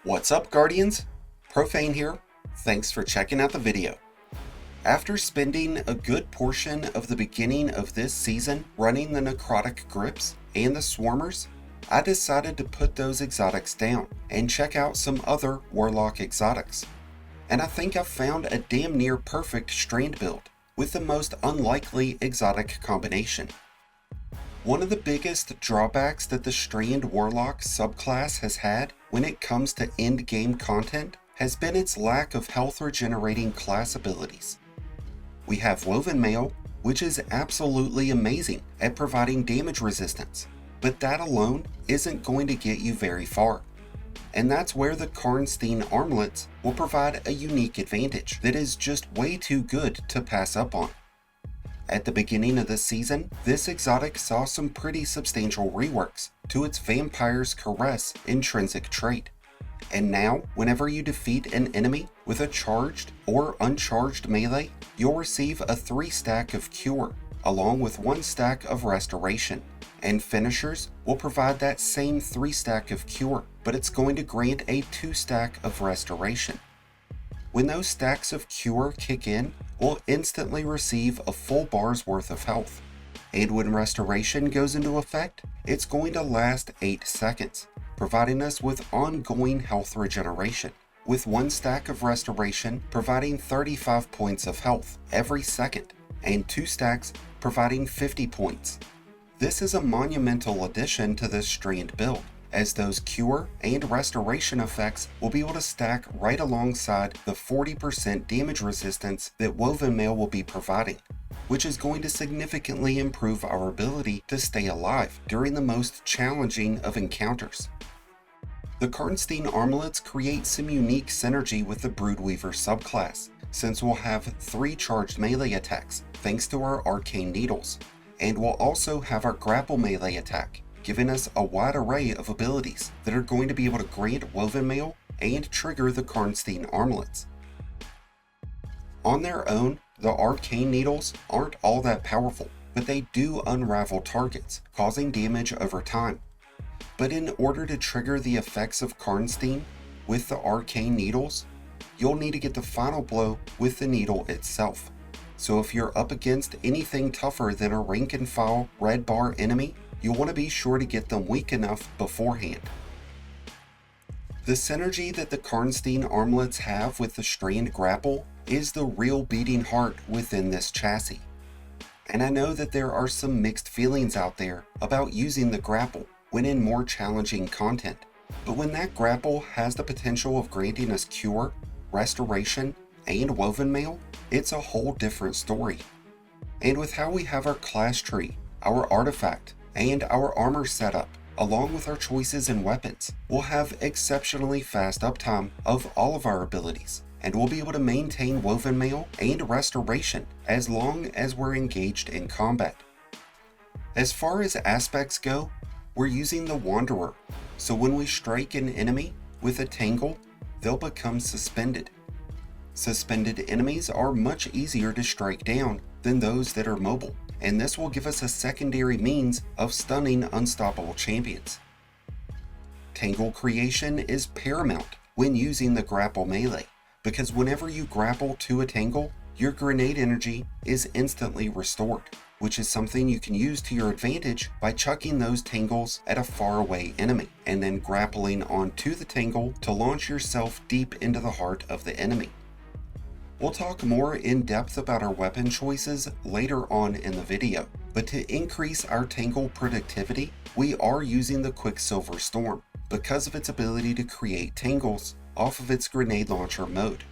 What's up, Guardians? Profane here. Thanks for checking out the video. After spending a good portion of the beginning of this season running the Necrotic grips and the Swarmers, I decided to put those exotics down and check out some other Warlock exotics. And I think I've found a damn near perfect Strand build with the most unlikely exotic combination. One of the biggest drawbacks that the Strand Warlock subclass has had when it comes to end-game content has been its lack of health regenerating class abilities. We have Woven Mail, which is absolutely amazing at providing damage resistance, but that alone isn't going to get you very far. And that's where the Karnstein Armlets will provide a unique advantage that is just way too good to pass up on. At the beginning of the season, this exotic saw some pretty substantial reworks to its Vampire's Caress intrinsic trait. And now, whenever you defeat an enemy with a charged or uncharged melee, you'll receive a 3-stack of Cure, along with 1 stack of Restoration. And finishers will provide that same 3-stack of Cure, but it's going to grant a 2-stack of Restoration. When those stacks of Cure kick in, we'll instantly receive a full bar's worth of health. And when Restoration goes into effect, it's going to last 8 seconds, providing us with ongoing health regeneration, with 1 stack of Restoration providing 35 points of health every second, and 2 stacks providing 50 points. This is a monumental addition to this Strand build, as those Cure and Restoration effects will be able to stack right alongside the 40% damage resistance that Woven Mail will be providing, which is going to significantly improve our ability to stay alive during the most challenging of encounters. The Karnstein Armlets create some unique synergy with the Broodweaver subclass, since we'll have 3 charged melee attacks thanks to our Arcane Needles, and we'll also have our Grapple melee attack, giving us a wide array of abilities that are going to be able to grant Woven Mail and trigger the Karnstein Armlets. On their own, the Arcane Needles aren't all that powerful, but they do unravel targets, causing damage over time. But in order to trigger the effects of Karnstein with the Arcane Needles, you'll need to get the final blow with the needle itself. So if you're up against anything tougher than a rank and file red bar enemy, you'll want to be sure to get them weak enough beforehand. The synergy that the Karnstein Armlets have with the Strand Grapple is the real beating heart within this chassis. And I know that there are some mixed feelings out there about using the Grapple when in more challenging content, but when that Grapple has the potential of granting us Cure, Restoration, and Woven Mail, it's a whole different story. And with how we have our class tree, our artifact, and our armor setup, along with our choices in weapons, we'll have exceptionally fast uptime of all of our abilities, and we'll be able to maintain Woven Mail and Restoration as long as we're engaged in combat. As far as aspects go, we're using the Wanderer, so when we strike an enemy with a Tangle, they'll become suspended. Suspended enemies are much easier to strike down than those that are mobile, and this will give us a secondary means of stunning unstoppable champions. Tangle creation is paramount when using the Grapple melee, because whenever you grapple to a Tangle, your grenade energy is instantly restored, which is something you can use to your advantage by chucking those Tangles at a faraway enemy, and then grappling onto the Tangle to launch yourself deep into the heart of the enemy. We'll talk more in depth about our weapon choices later on in the video, but to increase our Tangle productivity, we are using the Quicksilver Storm because of its ability to create Tangles off of its grenade launcher mode.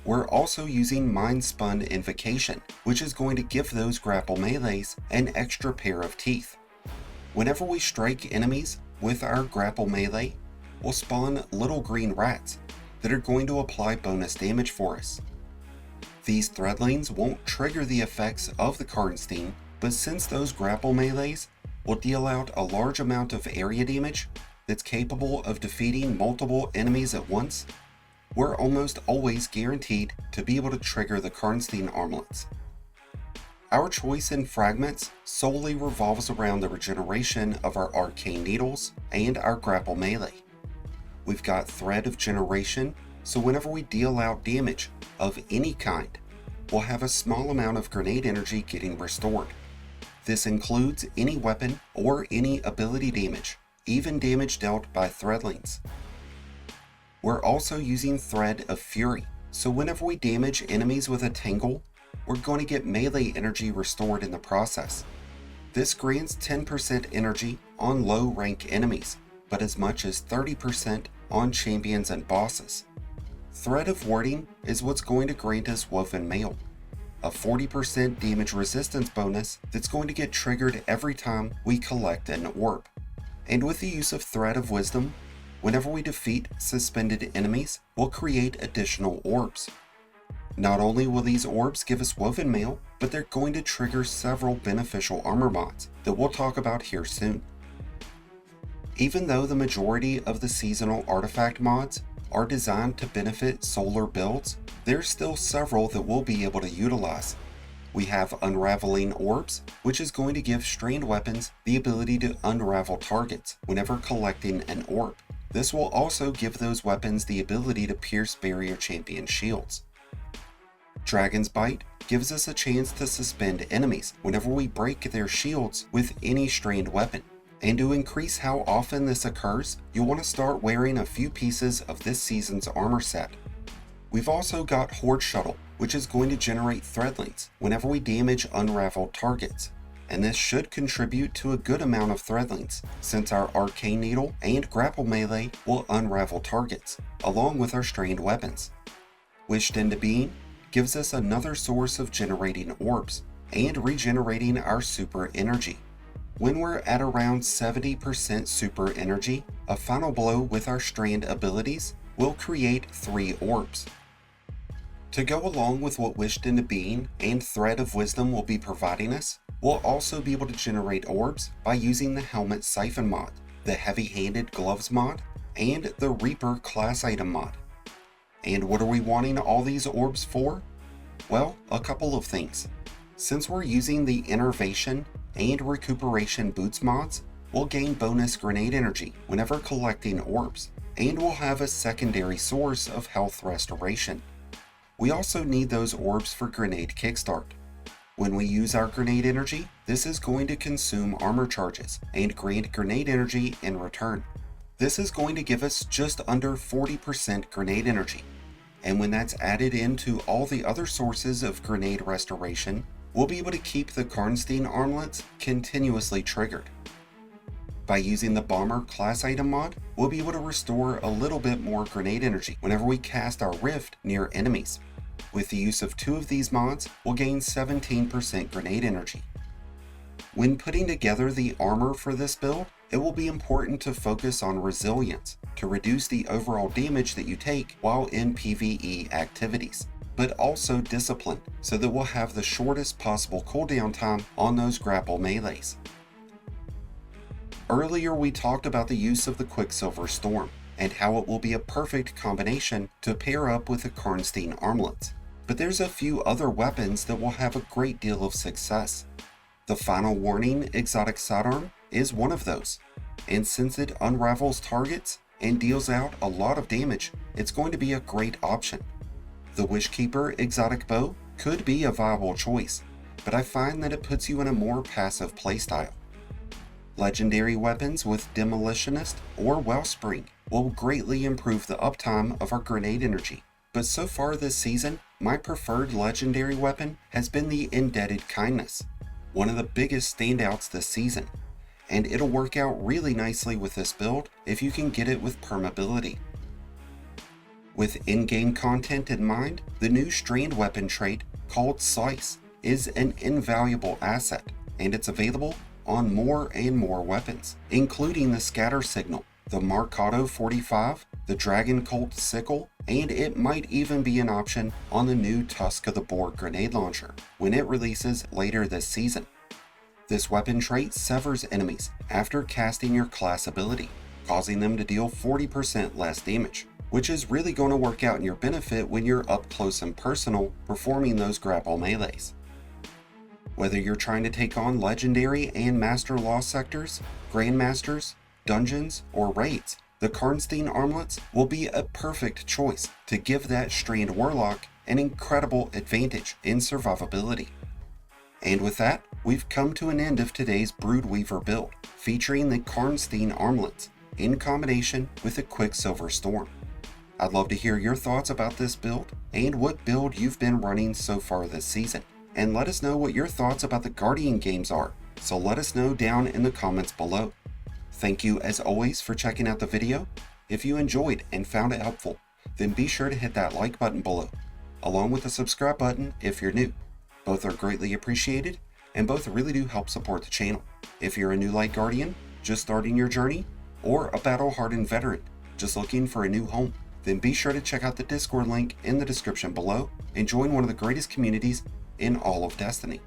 We're also using Mind Spun Invocation, which is going to give those Grapple melees an extra pair of teeth. Whenever we strike enemies with our Grapple melee, we'll spawn little green rats that are going to apply bonus damage for us. These threadlings won't trigger the effects of the Karnstein, but since those Grapple melees will deal out a large amount of area damage that's capable of defeating multiple enemies at once, we're almost always guaranteed to be able to trigger the Karnstein Armlets. Our choice in fragments solely revolves around the regeneration of our Arcane Needles and our Grapple melee. we've got Thread of Generation, so whenever we deal out damage of any kind, we'll have a small amount of grenade energy getting restored. This includes any weapon or any ability damage, even damage dealt by threadlings. We're also using Thread of Fury, so whenever we damage enemies with a Tangle, we're going to get melee energy restored in the process. This grants 10% energy on low rank enemies, but as much as 30% on champions and bosses. Thread of Warding is what's going to grant us Woven Mail, a 40% damage resistance bonus that's going to get triggered every time we collect an orb. And with the use of Thread of Wisdom, whenever we defeat suspended enemies, we'll create additional orbs. Not only will these orbs give us Woven Mail, but they're going to trigger several beneficial armor mods that we'll talk about here soon. Even though the majority of the seasonal artifact mods are designed to benefit solar builds, there's still several that we'll be able to utilize. We have Unraveling Orbs, which is going to give Strand weapons the ability to unravel targets whenever collecting an orb. This will also give those weapons the ability to pierce barrier champion shields. Dragon's Bite gives us a chance to suspend enemies whenever we break their shields with any Strand weapon. And to increase how often this occurs, you'll want to start wearing a few pieces of this season's armor set. We've also got Horde Shuttle, which is going to generate threadlings whenever we damage unraveled targets. And this should contribute to a good amount of threadlings, since our Arcane Needle and Grapple Melee will unravel targets, along with our Strand weapons. Wished into Being gives us another source of generating orbs, and regenerating our super energy. When we're at around 70% super energy, a final blow with our Strand abilities will create 3 orbs. To go along with what Wished into Being and Thread of Wisdom will be providing us, we'll also be able to generate orbs by using the Helmet Siphon mod, the Heavy Handed Gloves mod, and the Reaper class item mod. And what are we wanting all these orbs for? Well, a couple of things. Since we're using the Innervation and Recuperation Boots mods, we'll gain bonus grenade energy whenever collecting orbs, and we'll have a secondary source of health restoration. We also need those orbs for grenade kickstart. When we use our grenade energy, this is going to consume armor charges and grant grenade energy in return. This is going to give us just under 40% grenade energy, and when that's added into all the other sources of grenade restoration, we'll be able to keep the Karnstein armlets continuously triggered. By using the Bomber class item mod, we'll be able to restore a little bit more grenade energy whenever we cast our Rift near enemies. With the use of 2 of these mods, we'll gain 17% grenade energy. When putting together the armor for this build, it will be important to focus on resilience to reduce the overall damage that you take while in PvE activities, but also discipline so that we'll have the shortest possible cooldown time on those grapple melees. Earlier we talked about the use of the Quicksilver Storm and how it will be a perfect combination to pair up with the Karnstein armlets, but there's a few other weapons that will have a great deal of success. The Final Warning Exotic Sidearm is one of those, and since it unravels targets and deals out a lot of damage, it's going to be a great option. The Wishkeeper Exotic Bow could be a viable choice, but I find that it puts you in a more passive playstyle. Legendary weapons with Demolitionist or Wellspring will greatly improve the uptime of our grenade energy, but so far this season, my preferred legendary weapon has been the Indebted Kindness, one of the biggest standouts this season, and it'll work out really nicely with this build if you can get it with permability. With in-game content in mind, the new Strand weapon trait called Slice is an invaluable asset, and it's available on more and more weapons, including the Scatter Signal, the Marcato 45, the Dragon Colt Sickle, and it might even be an option on the new Tusk of the Boar grenade launcher when it releases later this season. This weapon trait severs enemies after casting your class ability, causing them to deal 40% less damage, which is really going to work out in your benefit when you're up close and personal performing those grapple melees. Whether you're trying to take on Legendary and Master Lost sectors, Grandmasters, dungeons, or raids, the Karnstein Armlets will be a perfect choice to give that Strand Warlock an incredible advantage in survivability. And with that, we've come to an end of today's Broodweaver build, featuring the Karnstein Armlets in combination with the Quicksilver Storm. I'd love to hear your thoughts about this build and what build you've been running so far this season. And let us know what your thoughts about the Guardian games are, so let us know down in the comments below. Thank you as always for checking out the video. If you enjoyed and found it helpful, then be sure to hit that like button below, along with the subscribe button if you're new. Both are greatly appreciated, and both really do help support the channel. If you're a new Light Guardian, just starting your journey, or a battle-hardened veteran, just looking for a new home, then be sure to check out the Discord link in the description below and join one of the greatest communities in all of Destiny.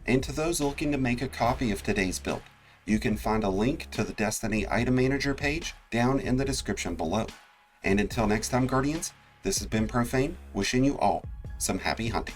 And to those looking to make a copy of today's build, you can find a link to the Destiny Item Manager page down in the description below. And until next time, Guardians, this has been Profane, wishing you all some happy hunting.